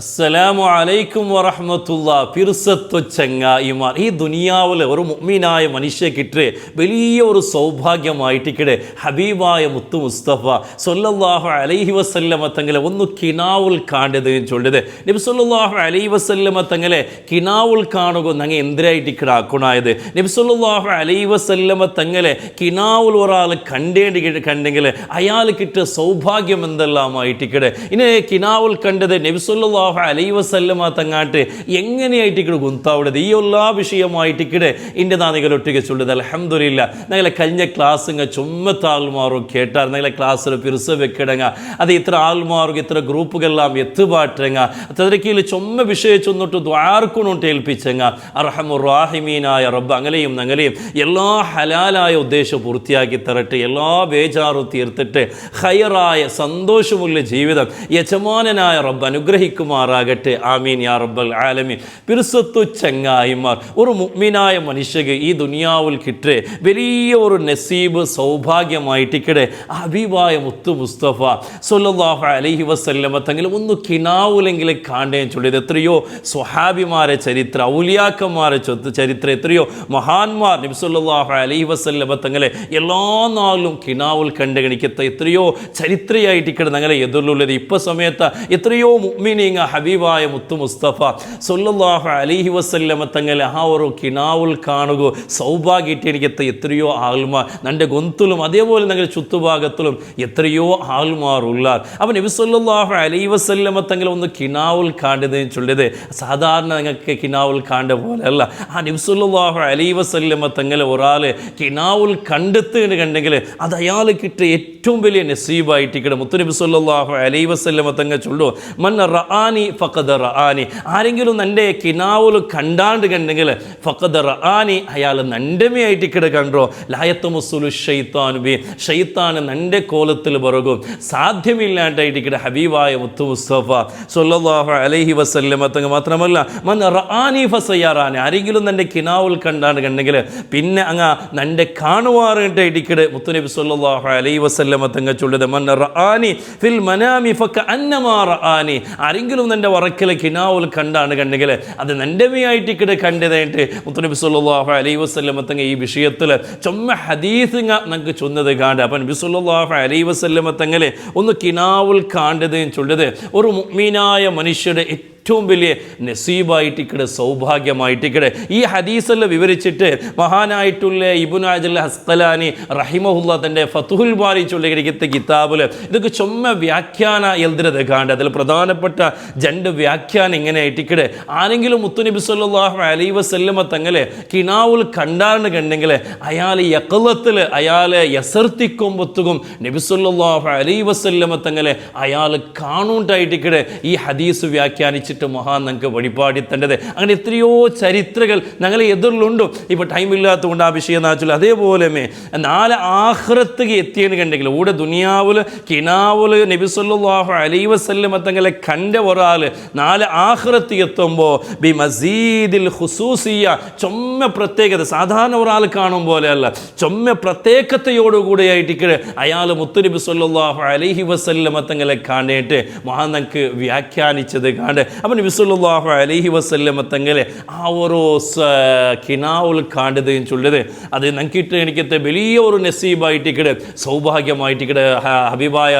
അസ്സലാമു അലൈക്കും വറഹ്മത്തുള്ളാ. പിർസത്തു ചങ്ങായിമാർ, ഈ ദുനിയാവിൽ ഒരു മുഅ്മിനായ മനുഷ്യക്കിട്ട് വലിയ ഒരു സൗഭാഗ്യമായിട്ടിക്കടെ ഹബീബായ മുത്തു മുസ്തഫ സല്ലല്ലാഹു അലൈഹി വസല്ലമ തങ്ങളെ ഒന്ന് കിനാവുൽ കാണ്ടത് ചൊല്ലത്. നബി സല്ലല്ലാഹു അലൈഹി വസല്ലമ തങ്ങളെ കിനാവുൽ കാണുക നങ്ങ എന്തിനായിട്ടിക്കട ആക്കുണായത്. നബി സല്ലല്ലാഹു അലൈഹി വസല്ലമ തങ്ങളെ കിനാവുൽ ഒരാൾ കണ്ടെങ്കിൽ അയാൾ കിട്ട സൗഭാഗ്യം എന്തെല്ലാമായിട്ടിക്കടെ. ഇനി കിനാവുൽ കണ്ടത് നബി സല്ലല്ലാഹു അലൈഹി വസല്ലമ തങ്ങാട്ട് എങ്ങനെയായിട്ടിക്കടെ ഗുന്താവിടത് ഈ എല്ലാ വിഷയമായിട്ടിക്കടെ ഇൻ്റെ നാനികളൊട്ടിಗೆ ചൊല്ലത്. അൽഹംദുലില്ലാ, ഞങ്ങളെ കഴിഞ്ഞ ക്ലാസ് ചുമ്മത്ത ആൾമാറും കേട്ടാർ. ഞങ്ങളെ ക്ലാസ്സിൽ പിറുസ വെക്കിടങ്ങ അത് ഇത്ര ആൾമാറും ഇത്ര ഗ്രൂപ്പുകളെല്ലാം എത്തുപാട്ടങ്ങ അതിരക്കീൽ ചുമ്മ വിഷയം ചൊന്നിട്ട് ദ്വാർക്കൊണ്ടും ഏൽപ്പിച്ചങ്ങ. അർഹമുറാഹിമീനായ റബ്ബ് അങ്ങനെയും ഞങ്ങളെയും എല്ലാ ഹലാലായ ഉദ്ദേശം പൂർത്തിയാക്കി തരട്ടെ. എല്ലാ ബേജാറും തീർത്തിട്ട് ഖൈറായ സന്തോഷമുള്ള ജീവിതം യജമാനനായ റബ്ബ് അനുഗ്രഹിക്കുമാറാകട്ടെ. ആമീൻ യാ റബ്ബൽ ആലമീൻ. പിർസത്തു ചങ്ങായിമാർ, ഒരു മുഅ്മിനായ മനുഷ്യക്ക് ഈ ദുനിയാവിൽ കിട്ടേ വലിയ ഒരു നസീബ് സൗഭാഗ്യമായിട്ടിക്കടെ ഹബീബായ മുത്തു മുസ്തഫ സല്ലല്ലാഹു അലൈഹി വസല്ലമ തങ്ങൾ ഒന്ന് കിനാവുലെങ്കിലും കാണേൻ ചൊല്ലിയത്. എത്രയോ സ്വഹാബിമാരെ ചരിത്രം, ഔലിയാക്കന്മാരെ ചരിത്രം, എത്രയോ മഹാന്മാർ നബി സല്ലല്ലാഹു അലൈഹി വസല്ലമ തങ്ങളെ എല്ലാ നാളും കിനാവുൽ കണ്ടുകണിക്കത്ത എത്രയോ ചരിത്രയായിട്ടിക്കടെ ഞങ്ങളെ എതിർലുള്ളത്. ഇപ്പൊ സമയത്ത് എത്രയോ മുഅ്മിനീങ്ങ ഹബീബായ മുത്തു മുസ്തഫ സല്ലല്ലാഹു അലൈഹി വസല്ലമ തങ്ങളെ ആ ഒരു കിനാവുൽ കാണുക സൗഭാഗ്യമായിട്ട് എനിക്കത്തെ എത്രയോ ആൾമാർ നൻ്റെ ഗൊന്തിലും അതേപോലെ ഞങ്ങളുടെ ചുറ്റുഭാഗത്തിലും എത്രയോ ആൾമാർ ഉള്ളാർ. അപ്പം നബി സല്ലല്ലാഹു അലൈഹി വസല്ലമ തങ്ങളെ ഒന്ന് കിനാവുൽ കാണുന്നതെന്ന് ചൊല്ലിയത് സാധാരണ നിങ്ങൾക്ക് കിനാവുൽ കാണുന്ന പോലെ അല്ല. ആ നബി സല്ലല്ലാഹു അലൈഹി വസല്ലമ തങ്ങളെ ഒരാൾ കിനാവുൽ കണ്ടെത്തുക കണ്ടെങ്കിൽ അത് അയാൾ കിട്ടിയ ഏറ്റവും വലിയ നസീബായിട്ടിക്കടെ. മുത്തുനബി സല്ലല്ലാഹു അലൈഹി വസല്ലമ തങ്ങൾ ചൊല്ലു, മൻ റആനി ഫഖദ് റആനി, ആരെങ്കിലും എൻ്റെ കിനാവുൽ കണ്ടാണ്ട് കണ്ടെങ്കിൽ ഫഖദ് റആനി, അയാൾ നൻ്റെമേ ആയിട്ടിക്കടെ കണ്ടോ. ലായത്തമുസ്സുലു ശൈത്താനു ബി, ശൈത്താൻ നൻ്റെ കോലത്തിൽ പറകും സാധ്യമില്ലാണ്ടായിട്ടിക്കടെ ഹബീബായ മുത്തു മുസ്തഫ സല്ലല്ലാഹു അലൈഹി വസല്ലമ തങ്ങൾ മാത്രമല്ല മൻ റആനി ഫസയറാനി, ആരെങ്കിലും എൻ്റെ കിനാവുൽ കണ്ടാണ്ട് കണ്ടെങ്കിൽ പിന്നെ അങ്ങ് നൻ്റെ കാണുവാറായിട്ടിക്കടെ മുത്തുനബി സല്ലല്ലാഹു അലൈഹി വസല്ലമ തങ്ങൾ ചൊല്ലുന്നത് മൻ റആനി ഫിൽ മനാമി ഫകഅന്നമാ റആനി, ആരെങ്കിലും എൻ്റെ വറക്കലെ കിനാവുൽ കണ്ടാണ് കണ്ടെങ്കിൽ അത് നൻ്റെമേ ആയിട്ടിക്കടെ കണ്ടതായിട്ട് മുത്തുനബി സല്ലല്ലാഹു അലൈഹി വസല്ലമ തങ്ങൾ ഈ വിഷയത്തിൽ ചുമ്മ ഹദീസ് നമുക്ക് ചൊന്നത് കാണുക. അപ്പം നബി സല്ലല്ലാഹു അലൈഹി വസല്ലമ തങ്ങളെ ഒന്ന് കിനാവുൽ കാണുന്നത് ചൊല്ലത് ഒരു മുഅ്മിനായ മനുഷ്യരുടെ ഏറ്റവും വലിയ നസീബായിട്ടിക്കടെ സൗഭാഗ്യമായിട്ടിക്കടെ. ഈ ഹദീസെല്ലാം വിവരിച്ചിട്ട് മഹാനായിട്ടുള്ള ഇബ്നു ഹജർ അസ്ഖലാനി റഹിമഹുല്ലാ തൻ്റെ ഫതുഹുൽ ബാരി ചൊല്ലിയിരിക്കുന്ന കിതാബിൽ ഇതൊക്കെ ചുമ്മ വ്യാഖ്യാന എഴുതുന്നത് കാണുക. അതിൽ പ്രധാനപ്പെട്ട രണ്ട് വ്യാഖ്യാനം ഇങ്ങനെ ആയിട്ടിക്കടെ. ആരെങ്കിലും മുത്തുനബി സല്ലല്ലാഹു അലൈഹി വസല്ലമ തങ്ങളെ കിനാവുൽ കണ്ടാണ് കണ്ടെങ്കിൽ അയാൾ യഖലത്തിൽ അയാൾ യസർത്തിക്കൊമ്പത്തുകും നബി സല്ലല്ലാഹു അലൈഹി വസല്ലമ തങ്ങളെ അയാൾ കാണുണ്ടായിട്ടിക്കടെ. ഈ ഹദീസ് വ്യാഖ്യാനിച്ച് മഹാൻ നമുക്ക് വഴിപാടി തണ്ടത്. അങ്ങനെ എത്രയോ ചരിത്രങ്ങൾ ഞങ്ങളെ എതിർലുണ്ട്. ഇപ്പൊ ടൈമില്ലാത്തതുകൊണ്ട് ആ വിഷയം നാച്ചുള്ള അതേപോലെ നാളെ ആഖിറത്തേക്ക് എത്തിയെന്ന് കണ്ടെങ്കിൽ ഇവിടെ ദുനിയാവിൽ കിനാവുൽ നബി സല്ലല്ലാഹു അലൈഹി വസല്ലമ തങ്ങളെ കണ്ട ഒരാൾ നാളെ ആഖിറത്തേക്ക് എത്തുമ്പോൾ ബി മസീദിൽ ഖുസൂസിയ, ചുമ്മ പ്രത്യേകത, സാധാരണ ഒരാൾ കാണും പോലെയല്ല, ചുമ്മ പ്രത്യേകതയോടുകൂടിയായിട്ട് അയാൾ മുത്തുനബി സല്ലല്ലാഹു അലൈഹി വസല്ലമ തങ്ങളെ കാണേറ്റ് മഹാൻ നമുക്ക് വ്യാഖ്യാനിച്ചത് കാണുക. അപ്പം നബി സല്ലല്ലാഹു അലൈഹി വസല്ലമ തങ്ങളെ ആ ഒരു കിനാവുൽ കാണുന്നത് ചൊല്ലത് അത് നമുക്കിട്ട് എനിക്കത്തെ വലിയ ഒരു നസീബായിട്ടിക്കടെ സൗഭാഗ്യമായിട്ടിക്കടെ. ഹബീബായ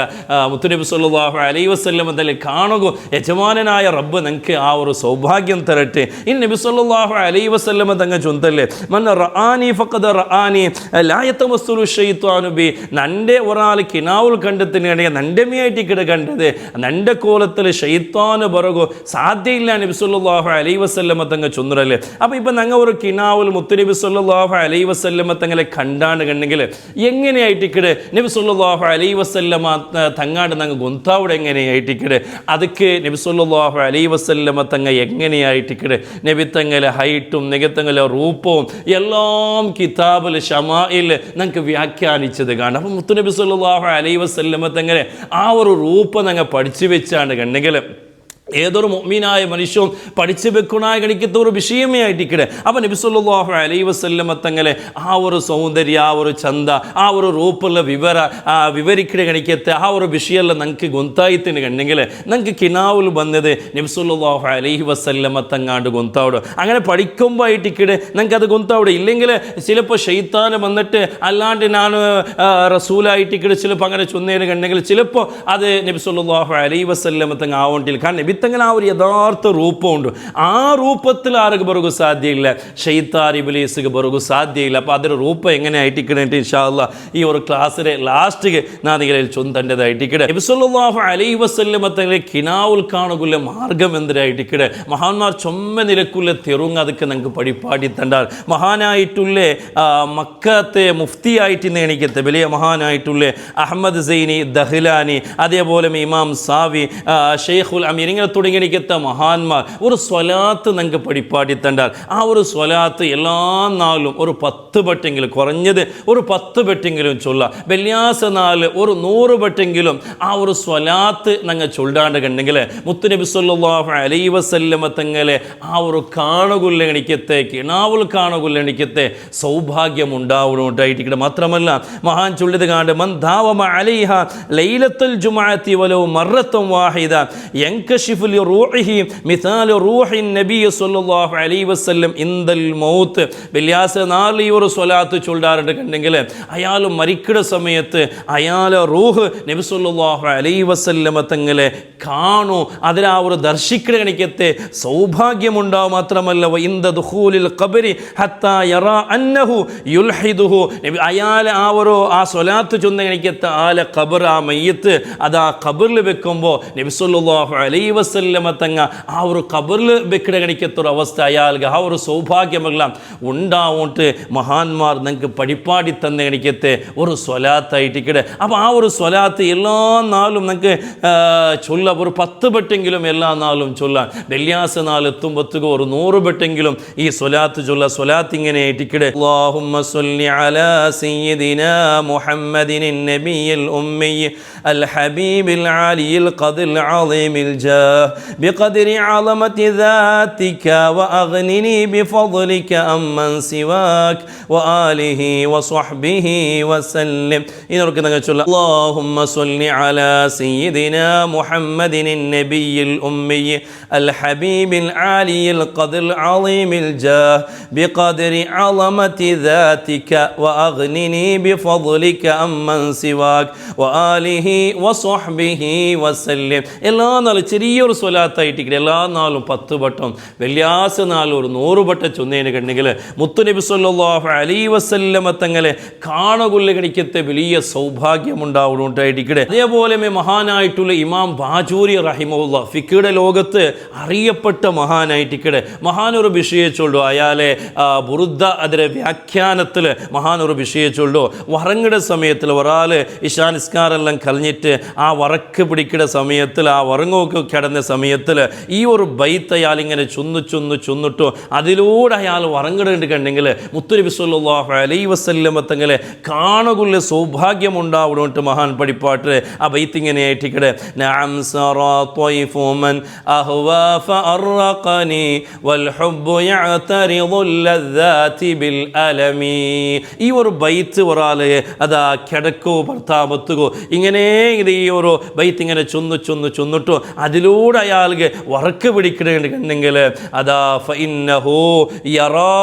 മുത്തുനബി സല്ലല്ലാഹു അലൈഹി വസല്ലമ തങ്ങളെ കാണുക യജമാനനായ റബ്ബ് നമുക്ക് ആ ഒരു സൗഭാഗ്യം തരട്ടെ. ഇനി നബി സല്ലല്ലാഹു അലൈഹി വസല്ലമ തങ്ങൾ ചൊന്തല്ലേ മൻ റആനി ഫഖദ് റആനി ലാ യതമസ്സലു ശൈത്താനു ബി, നൻ്റെ ഒരാൾ കിനാവുൽ കണ്ടെത്തുകയാണെങ്കിൽ നൻ്റെമേ ആയിട്ടിക്കടെ കണ്ടത് നൻ്റെ കോലത്തിൽ ശൈത്താന് പറകോ സാധ്യയില്ല നബി സല്ലല്ലാഹു അലൈഹി വസല്ലമ തങ്ങൾ ചൊന്നറല്ലേ. അപ്പോൾ ഇപ്പം ഞങ്ങൾ ഒരു കിനാവുൽ മുത്തുനബി സല്ലല്ലാഹു അലൈഹി വസല്ലമ തങ്ങളെ കണ്ടാണ്ട് കണ്ടെങ്കിൽ എങ്ങനെയായിട്ടിക്കടെ നബി സല്ലല്ലാഹു അലൈഹി വസല്ലമ തങ്ങാണ്ട് ഞങ്ങൾ ഗൊന്താവിടെ എങ്ങനെയായിട്ടിക്കടെ അതൊക്കെ നബി സല്ലല്ലാഹു അലൈഹി വസല്ലമ തങ്ങൾ എങ്ങനെയായിട്ടിക്കടെ നബി തങ്ങളെ ഹൈറ്റും നികത്തങ്ങളെ റൂപ്പവും എല്ലാം കിതാബിൽ ഷമായിൽ ഞങ്ങൾക്ക് വ്യാഖ്യാനിച്ചത് കാണാം. അപ്പം മുത്തുനബി സല്ലല്ലാഹു അലൈഹി വസല്ലമ തങ്ങളെ ആ ഒരു റൂപ്പ് ഞങ്ങൾ പഠിച്ചു വെച്ചാണ്ട് കണ്ടെങ്കിൽ ഏതൊരു മുഅ്മിനായ മനുഷ്യവും പഠിച്ചു വെക്കണായ ഗണിക്കത്ത ഒരു വിഷയമേ ആയിട്ടിക്കടെ. അപ്പം നബി സല്ലല്ലാഹു അലൈഹി വസല്ലമ തങ്ങളെ ആ ഒരു സൗന്ദര്യ, ആ ഒരു ചന്ದ, ಆ ഒരു ರೂಪಲ್ಲ ವಿವರಿಕಡೆ ಗಣಿಕತ್ತೆ ಆ ഒരു ವಿಷಯಲ್ಲ ನಂಗೆ ಗೊತ್ತಾಯ್ತೀನಿ ಗಣ್ಣೆങ്കിൽ ನಂಗೆ കിനാവുൽ വന്നത് നബി സല്ലല്ലാഹു അലൈഹി വസല്ലമ തങ്ങാണ്ട് ഗൊന്താവിടും. അങ്ങനെ പഠിക്കുമ്പോൾ ആയിട്ടിക്കടെ നമുക്ക് അത് ഗൊന്താവിടും. ഇല്ലെങ്കിൽ ചിലപ്പോൾ ശൈത്താൻ വന്നിട്ട് അല്ലാണ്ട് ഞാൻ റസൂലായിട്ടിക്കടെ ചിലപ്പോൾ അങ്ങനെ ചൊന്നേന് കണ്ടെങ്കിൽ ചിലപ്പോൾ അത് നബി സല്ലല്ലാഹു അലൈഹി വസല്ലമ തങ്ങ ആവണ്ടില്ല. കാരണം നബിത്തങ്ങനെ ആ ഒരു യഥാർത്ഥ രൂപമുണ്ട്. ആ രൂപത്തിൽ ആർക്ക് ബറുകു സാധ്യമില്ല, ശൈത്താൻ ഇബ്ലീസിಗೆ ಬರುಗು ಸಾಧ್ಯ ಇಲ್ಲ. അപ്പോൾ ಅದರ ರೂಪ എങ്ങനെ ആയിട്ടിക്കണേ ഇൻഷാ അല്ലാഹ് ഈ ഒരു ക്ലാസ്സിലെ ലാസ്റ്റിಗೆ നാദികളിൽ ചൊന്തണ്ടതായിട്ടിക്കടെ. നബി സല്ലല്ലാഹു അലൈഹി വസല്ലമ തങ്ങളെ കിനാവുൽ കാണുകുള്ള മാർഗം എന്തിനായിട്ടിക്കടെ. മഹാന്മാർ ചൊമ്മ നിലക്കുള്ള തെറുങ്ങ് അതൊക്കെ നമുക്ക് പഠിപ്പാടി തണ്ടാൽ. മഹാനായിട്ടുള്ള മക്കത്തെ മുഫ്തി ആയിട്ട് എണിക്കത്തെ വലിയ മഹാനായിട്ടുള്ള അഹമ്മദ് സൈനി ദഹ്ലാനി, അതേപോലെ ഇമാം സാവി, ഷെയ്ഖുൽ അമീർ, ഇങ്ങനെ തുടങ്ങി എനിക്കത്തെ മഹാന്മാർ ഒരു സ്വലാത്ത് നമുക്ക് പഠിപ്പാടി തണ്ടാൽ. ആ ഒരു സ്വലാത്ത് എല്ലാ നാളും ഒരു 10 വട്ടെങ്കിലും, കുറഞ്ഞത് ഒരു 10 വട്ടെങ്കിലും ചൊല്ല. വെള്ളിയാഴ്ച നാല് ഒരു 100 വട്ടെങ്കിലും ആ ഒരു സ്വലാത്ത് ഞങ്ങൾ ചൊല്ലാണ്ട് കണ്ടെങ്കിൽ മുത്തുനബി സല്ലല്ലാഹു അലൈഹി വസല്ലമ തങ്ങളെ ആ ഒരു കാണുകുള്ള എണിക്കത്തെ കിനാവുൽ കാണുകുള്ള എണിക്കത്തെ സൗഭാഗ്യം ഉണ്ടാവുന്നുണ്ടായിട്ട്. മാത്രമല്ല മഹാൻ ചൊല്ലിയത് കാണ്ട് മൻ ദാവമ അലൈഹ ലൈലത്തുൽ ജുമുഅത്തി വലൗ മറത്തൻ വാഹിദ യൻകശിഫു ലിറൂഹിഹി മിസാലു റൂഹിൻ നബി സല്ലല്ലാഹു അലൈഹി വസല്ലം ഇൻദൽ മൗത്ത്. വെള്ളിയാഴ്ച നാല് ഈ ഒരു സ്വലാത്ത് ചൊല്ലാറുണ്ട് കണ്ടെങ്കിൽ അയാൾ മരിക്കുന്ന സമയത്ത് അയാൾ റൂഹ് നബി സല്ലല്ലാഹു അലൈഹി വസല്ലമ തങ്ങളെ കാണൂ, അതിൽ ആ ഒരു ദർശിക്കുന്ന കണിക്കത്തെ സൗഭാഗ്യമുണ്ടാവും. മാത്രമല്ല വഇൻദ ദുഖൂലിൽ ഖബരി ഹത്താ യറാ അന്നഹു യുൽഹിദുഹു. അയാൾ ആ സ്വലാത്ത് ചൊന്ന കണിക്കത്തെ ആല ഖബർ, ആ മയ്യത്ത് അത് ആ ഖബറിൽ വെക്കുമ്പോൾ നബി സല്ലല്ലാഹു അലൈഹി വസല്ലമ തങ്ങ ആ ഒരു ഖബറിൽ വെക്കുന്ന കണിക്കത്തൊരു അവസ്ഥ അയാൾക്ക് ആ ഒരു സൗഭാഗ്യമെല്ലാം ഉണ്ടാവുകൊണ്ട് മഹാന്മാർ നിങ്ങൾക്ക് പഠിപ്പാടി തന്ന കണിക്കത്തെ ഒരു സ്വലാത്തായിട്ടിക്കടെ. അപ്പോൾ ആ ഒരു സ്വലാത്ത് എല്ലാ നാളും നിങ്ങൾക്ക് ചൊല്ലാം. ഒരു 10 വട്ടെങ്കിലും എല്ലാ നാളും ചൊല്ലാം. വെള്ളിയാഴ്ച നാൾ എത്തുമ്പോഴത്തേക്ക് ഒരു 100 വട്ടെങ്കിലും ഈ സ്വലാത്ത് ചൊല്ല. സ്വലാത്ത് ഇങ്ങനെ ആയിട്ടിക്കടെ. അല്ലാഹുമ്മ സ്വല്ലി അലാ സയ്യിദിനാ മുഹമ്മദിൻ നബിയിൽ ഉമ്മി അൽ ഹബീബിൽ ആലിയിൽ ഖദിൽ അളീമിൽ ജാഹ് ബിഖദ്രി അളമതി ذاتك وأغنني بفضلك أمن سواك وآله وصحبه وسلم. إنك نقول اللهم صل على سيدنا محمد النبي الأمي الحبيب العالي القدر العظيم الجاه بقدر عظمة ذاتك وأغنني بفضلك أمن سواك وآله وصحبه وسلم. എല്ലാ നാളും ചെറിയൊരു സ്വലാത്തായിട്ടിരിക്കും. എല്ലാ നാളും 10 വട്ടം, വെള്ളിയാഴ്ച നാൾ ഒരു 100 വട്ടം ചൊന്നതിന് കണ്ടെങ്കിൽ മുത്തുനബി സല്ലല്ലാഹു അലൈഹി വസല്ലമ തങ്ങളെ കാണുകൊള്ള കണിക്കത്തെ വലിയ സൗഭാഗ്യമുണ്ടാവുന്നുണ്ടായിരിക്കട്ടെ. അതേപോലെ മഹാനായിട്ടുള്ള ഇമാം ബാജൂരി റഹിമഹുല്ല ഫിഖിയുടെ ലോകത്ത് അറിയപ്പെട്ട മഹാനായിട്ടിക്കടെ. മഹാനൊരു വിഷയം ചൊല്ലു. അയാളെ ബുറുദ അതിലെ വ്യാഖ്യാനത്തിൽ മഹാനൊരു വിഷയം ചൊല്ലു. വറങ്ങുടെ സമയത്തിൽ ഒരാൾ ഇശാനിസ്കാരെല്ലാം കളഞ്ഞിട്ട് ആ വറക്ക് പിടിക്കുന്ന സമയത്തിൽ ആ വറങ്ങൊക്കെ കിടന്ന സമയത്തിൽ ഈ ഒരു ബൈത്ത് അയാൾ ഇങ്ങനെ ചൊന്നിട്ടു അതിലൂടെ അയാൾ വറങ്ങിടേണ്ടി കണ്ടെങ്കിൽ മുത്തുനബി സല്ലല്ലാഹു അലൈഹി വസല്ലമ തങ്ങളെ കാണുകൊള്ള സൗഭാഗ്യം ഉണ്ടാവുന്നുണ്ട് മഹാൻ പഠിപ്പാട്ട്. ആ ബൈത്ത് ഇങ്ങനെ ആയിട്ടിക്കടെ. നഅം സറാ ത്വയ്ഫു മൻ അഹ്വാ ഫഅർഖനി വൽ ഹുബ്ബു യഅതരിദുൽ ലദ്ദാതി ബിൽ അലമി. ഈ ഒരു ബൈത്ത് ഒരാൾ അതാ കിടക്കോ ഭർത്താമത്തുകോ ഇങ്ങനെ ഈ ഒരു ബൈത്ത് ഇങ്ങനെ ചൊന്നിട്ടു അതിലൂടെ അയാൾക്ക് വറക്ക് പിടിക്കണമെങ്കിൽ അതാ ഫഇന്നഹു യറാ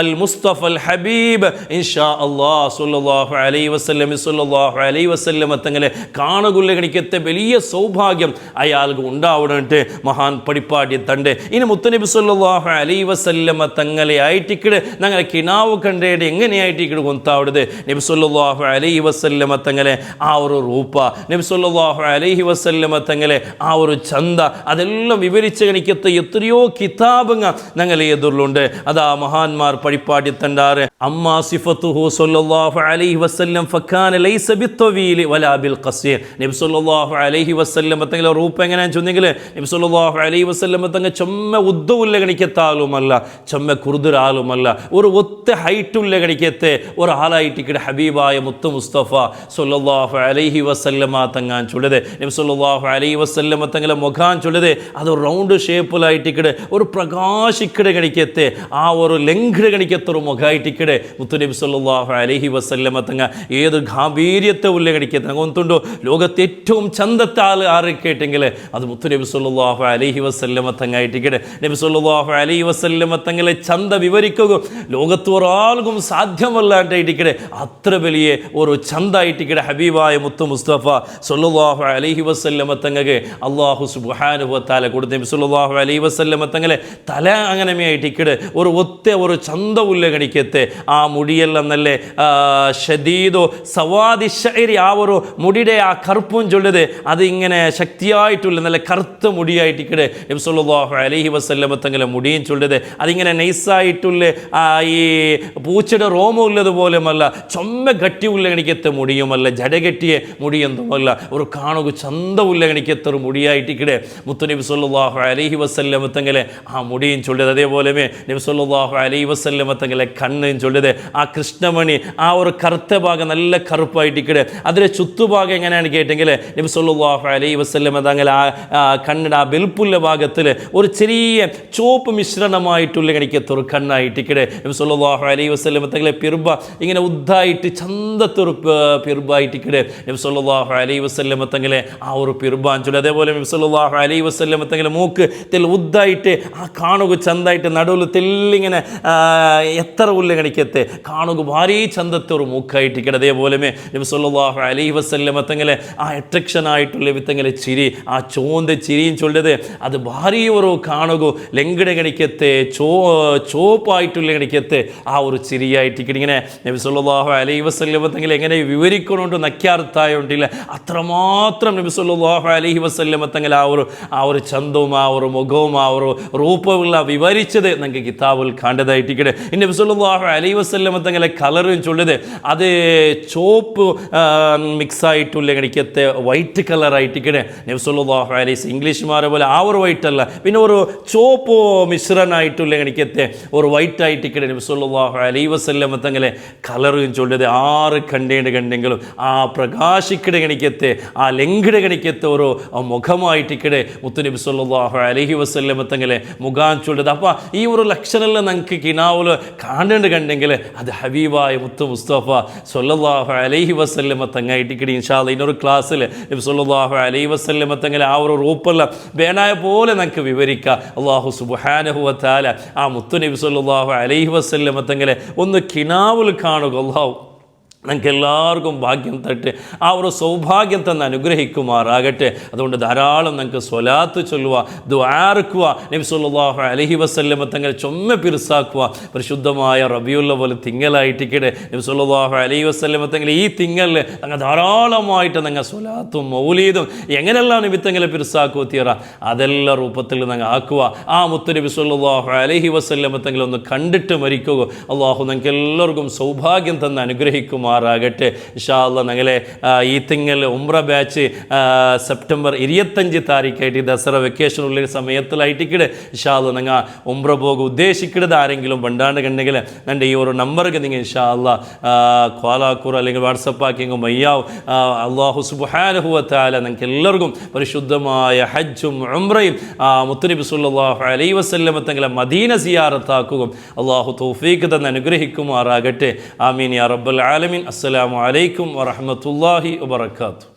അൽ മുസ്തഫ അൽ ഹബീബ് ഇൻഷാ അല്ലാഹ് സല്ലല്ലാഹു അലൈഹി വസല്ലം തങ്ങളെ കാണുകൊള്ള കണിക്കത്തെ വലിയ സൗഭാഗ്യം അയാൾക്ക് ഉണ്ടാവുന്നുണ്ട് മഹാൻ പഠിപ്പാടി തണ്ട്. ഇനി മുത്തുനബി സല്ലല്ലാഹു അലൈഹി വസല്ലം തങ്ങളെ ആയിട്ടിക്കട് ഞങ്ങളെ കിനാവ് കണ്ടേട് എങ്ങനെയായിട്ടിക്കട് കൊന്താവിടത്. നബി സല്ലല്ലാഹു അലൈഹി വസല്ലം തങ്ങളെ ആ ഒരു രൂപ, നബി സല്ലല്ലാഹു അലൈഹി വസല്ലം തങ്ങളെ ആ ഒരു ചന്ത, അതെല്ലാം വിവരിച്ച് കണിക്കത്തെ എത്രയോ കിതാബുകൾ ഞങ്ങളെ എതിർലുണ്ട്. അതാ മഹാന്മാർ പഠിപ്പാടി തണ്ടാറ്. അമ്മാ സിഫത്തുഹു സല്ലല്ലാഹു അലൈഹി വസല്ലം ഫകാന ലൈസ ബിത്വീൽ വലാ ബിൽ ഖസീർ. നബി സല്ലല്ലാഹു അലൈഹി വസല്ലം തങ്ങളെ രൂപം എങ്ങനെയാണെന്ന് ചോദിച്ചെങ്കിൽ നബി സല്ലല്ലാഹു അലൈഹി വസല്ലം തങ്ങൾ ചൊമ്മ ഉദ്ദുല്ല കണിക്കത്താളുമല്ല, ചൊമ്മ കുറുതുരാളുമല്ല, ഒരു ഒത്ത ഹൈറ്റുള്ള കണിക്കത്തെ ഒരാളായിട്ടിക്കടെ ഹബീബായ മുത്ത് മുസ്തഫ സല്ലല്ലാഹു അലൈഹി വസല്ലമ തങ്ങാൻ ചുടത്. നബി സല്ലല്ലാഹു അലൈഹി വസല്ലം തങ്ങളെ മുഖാൻ ചൊല്ലത് അത് റൗണ്ട് ഷേപ്പിലായിട്ടിക്കടെ ഒരു പ്രകാശിക്കടെ ഗണിക്കത്തെ ആ ഒരു ലംഘട ഗണിക്കത്തെ ഒരു മുഖമായിട്ടിക്കടെ മുത്തുനബി സല്ലല്ലാഹു അലൈഹി വസല്ലമ തങ്ങ ഏത് ഗാംഭീര്യത്തെ ഉള്ള ഗണിക്കത്തെ അങ്ങൊന്നുണ്ടോ ലോകത്തെ ഏറ്റവും ചന്തത്തെ ആറ് കേട്ടെങ്കിൽ അത് മുത്തുനബി സല്ലല്ലാഹു അലൈഹി വസല്ലമ തങ്ങായിട്ടിക്കടെ. നബി സല്ലല്ലാഹു അലൈഹി വസല്ലമ തങ്ങളെ ചന്ത വിവരിക്കുക ലോകത്ത് ഒരാൾക്കും സാധ്യമല്ലാണ്ടായിട്ടിക്കടെ അത്ര വലിയ ഒരു ചന്തായിട്ടിക്കടെ ഹബീബായ മുത്തു മുസ്തഫ സല്ലല്ലാഹു അലൈഹി വസല്ലമ തങ്ങൾക്ക് അല്ലാഹു സുബ്ഹാനഹു വ തആല കൊടുത്ത നബി സല്ലല്ലാഹു അലൈഹി വസല്ലമ തങ്ങളെ തല അങ്ങനെ ആയിട്ടിക്കടെ ഒരു ഒത്ത ഒരു ചന്ത ഉള്ള ഗണിക്കത്തെ ആ മുടിയെല്ലാം നല്ല ഷദീദോ സവാദി ഷഅരി ആ ഒരു മുടിയുടെ ആ കറുപ്പും ചൊല്ലത് അത് ഇങ്ങനെ ശക്തിയായിട്ടുള്ള നല്ല കറുത്ത മുടിയായിട്ടിക്കടെ നബി സല്ലല്ലാഹു അലൈഹി വസല്ലമ തങ്ങളെ മുടിയും ചൊല്ലത് അതിങ്ങനെ നൈസായിട്ടുള്ള ഈ പൂച്ചയുടെ റോമം ഉള്ളതുപോലെയല്ല ചൊമ്മ ഗട്ടിയുള്ള ഗണിക്കത്തെ മുടിയുമല്ല ജടകെട്ടിയ മുടിയൊന്നുമല്ല ഒരു കാണുക ചന്തമുള്ള ഗണിക്കത്തെ ഒരു മുടിയായിട്ടിക്കടെ മുത്തുനബി സല്ലല്ലാഹു അലൈഹി വസല്ലമ തങ്ങളെ ആ മുടിയും ചൊല്ലത്. അതേപോലെ നബി സല്ലല്ലാഹു അലൈഹി വസല്ലമ തങ്ങളെ കണ്ണും ചൊല്ലത് ആ കൃഷ്ണമണി ആ ഒരു കറുത്ത ഭാഗം നല്ല കറുപ്പായിട്ടിക്കടെ അതിലെ ചുറ്റുഭാഗം എങ്ങനെയാണ് കേട്ടെങ്കിൽ നബി സല്ലല്ലാഹു അലൈഹി വസല്ലമ തങ്ങൾ ആ കണ്ണിൻ്റെ ആ വെളുപ്പുള്ള ഭാഗത്തിൽ ഒരു ചെറിയ ചോപ്പ് മിശ്രണമായിട്ടുള്ള ഗണിക്കത്തെ ഒരു കണ്ണായിട്ടിക്കടെ നബി സല്ലല്ലാഹു അലൈഹി വസല്ലമ തങ്ങളെ പിർബ ഇങ്ങനെ ഉദ്ദായിട്ട് ചന്തത്തൊരു പിർബായിട്ടിക്കടെ നബി സല്ലല്ലാഹു അലൈഹി വസല്ലമ തങ്ങളെ ആ ഒരു പിർബാൻ ചൊല്ലി. അതേപോലെ നബി സല്ലല്ലാഹു അലൈഹി വസല്ലമ തങ്ങളെ മൂക്ക് തെൽ ഉദ്ദായിട്ട് ആ കാണുക ചന്തായിട്ട് നടുവിൽ തെല്ലിങ്ങനെ എത്ര ഉള്ള ഗണിക്കത്തെ കാണുക ഭാരി ചന്തത്തെ ഒരു മൂക്കായിട്ടിക്കടെ. അതേപോലെ നബി സല്ലല്ലാഹു അലൈഹി വസല്ലമ തങ്ങളെ ആ അട്രാക്ഷൻ ആയിട്ടുള്ള വിത്തങ്ങളെ ചിരി ആ ചോന്ത ചിരിയും ചൊല്ലത് അത് ഭാരി ഒരു കാണുക ലംഘട ഗണിക്കത്തെ ചോപ്പായിട്ടുള്ള ഗണിക്കത്തെ ആ ഒരു ചിരിയായിട്ടിക്കടെ. ഇങ്ങനെ നബി സല്ലല്ലാഹു അലൈഹി വസല്ലമ തങ്ങളെ എങ്ങനെ വിവരിക്കണോണ്ട് നക്യാർത്തായോണ്ടില്ല അത്രമാത്രം നബി സല്ലല്ലാഹു അലൈഹി വസല്ലമ തങ്ങൾ ആ ഒരു ചന്തവും ആ ഒരു മുഖവും ആ ഒരു റൂപവുള്ള വിവരിച്ചത് നമുക്ക് കിതാബിൽ കണ്ടതായിട്ടിക്കടെ. നബി സല്ലല്ലാഹു അലൈഹി വസല്ലമ തങ്ങളെ കളറും ചൊല്ലത് അത് ചോപ്പ് മിക്സ് ആയിട്ടുള്ള ഗണിക്കത്തെ വൈറ്റ് കളറായിട്ടിക്കടെ നബി സല്ലല്ലാഹു അലൈഹി ഇംഗ്ലീഷ്മാരെ പോലെ ആ ഒരു വൈറ്റ് അല്ല പിന്നെ ഒരു ചോപ്പ് മിശ്രണമായിട്ടുള്ള ഗണിക്കത്തെ ഒരു വൈറ്റ് ആയിട്ടിക്കടെ നബി സല്ലല്ലാഹു അലൈഹി വസല്ലമ തങ്ങളെ കളറും ചൊല്ലത് ആറ് കണ്ടെങ്കിലും ആ പ്രകാശിക്കട ഗണിക്കത്തെ ആ ലംഘട ഗണിക്കത്തെ ഒരു മുഖമായിട്ടിക്കടെ മുത്തുനബി സല്ലല്ലാഹു അലൈഹി വസല്ലമ തങ്ങളെ മുഖാൻ ചൊല്ലത്. അപ്പോൾ ഈ ഒരു ലക്ഷണമെല്ലാം നമുക്ക് കിനാവിൽ കണ്ടെങ്കിൽ അത് ഹബീബായ മുത്തു മുസ്തഫ സല്ലല്ലാഹു അലൈഹി വസല്ലമ തങ്ങായിട്ടിക്കടെ. ഇൻഷാ അല്ലാഹ് ഇന്നൊരു ക്ലാസ്സിൽ നബി സല്ലല്ലാഹു അലൈഹി വസല്ലമ തങ്ങളെ ആ ഒരു റൂപ്പെല്ലാം വേണായ പോലെ നമുക്ക് വിവരിക്കാം. അല്ലാഹു സുബ്ഹാനഹു വ തആല ആ മുത്തുനബി സല്ലല്ലാഹു അലൈഹി വസല്ലമ തങ്ങളെ ഒന്ന് കിനാവിൽ കാണുക. അല്ലാഹു നമുക്ക് എല്ലാവർക്കും ഭാഗ്യം തട്ട് ആ ഒരു സൗഭാഗ്യം തന്നെ അനുഗ്രഹിക്കുമാറാകട്ടെ. അതുകൊണ്ട് ധാരാളം നമുക്ക് സ്വലാത്ത് ചൊല്ലുക ദുആർക്കുക നബി സല്ലല്ലാഹു അലൈഹി വസല്ലമ തങ്ങളെ ചൊമ്മ പിർസാക്കുക. പരിശുദ്ധമായ റബീഉൽ അവ്വൽ തിങ്കളായിട്ടിക്കടെ നബി സല്ലല്ലാഹു അലൈഹി വസല്ലമ തങ്ങളെ ഈ തിങ്കളിൽ അങ്ങ് ധാരാളമായിട്ട് നിങ്ങൾ സ്വലാത്തും മൗലീദും എങ്ങനെയെല്ലാം നബി തങ്ങളെ പിർസാക്കുക തീറ അതെല്ലാം രൂപത്തിൽ നിങ്ങൾ ആക്കുക. ആ മുത്ത് നബി സല്ലല്ലാഹു അലൈഹി വസല്ലമ തങ്ങളെ ഒന്ന് കണ്ടിട്ട് മരിക്കുക. അല്ലാഹു നമുക്ക് എല്ലാവർക്കും സൗഭാഗ്യം തന്നെ അനുഗ്രഹിക്കുമാറാകട്ടെ. ഇൻഷാ അല്ലാഹ് ഞങ്ങളെ ഈ തിങ്കൾ ഉംറ ബാച്ച് സെപ്റ്റംബർ 25 താരീഖായിട്ട് ദസറ വെക്കേഷൻ ഉള്ള സമയത്തിലായിട്ടിക്കടെ ഇൻഷാ അല്ലാഹ് നിങ്ങൾ ഉംറ പോകുക ഉദ്ദേശിക്കുന്നത് ആരെങ്കിലും പണ്ടാണ്ട് കണ്ടെങ്കിൽ എൻ്റെ ഈ ഒരു നമ്പർക്ക് നിങ്ങൾ ഇൻഷാ അല്ലാഹ് കോലാക്കൂർ അല്ലെങ്കിൽ വാട്സപ്പ് ആക്കിയെങ്കിൽ മയ്യാവും. അല്ലാഹു സുബ്ഹാനഹു വ തആല നിങ്ങൾക്ക് എല്ലാവർക്കും പരിശുദ്ധമായ ഹജ്ജും ഉംറയും മുത്തുനബി സല്ലല്ലാഹു അലൈഹി വസല്ലമ തങ്ങളെ മദീന സിയാറത്താക്കുകയും അല്ലാഹു തൗഫീഖ് തന്നെ അനുഗ്രഹിക്കുമാറാകട്ടെ. ആമീൻ യാ റബ്ബൽ ആലമീൻ. അസ്സലാമു അലൈക്കും വറഹ്മത്തുള്ളാഹി വബറകാതുഹു.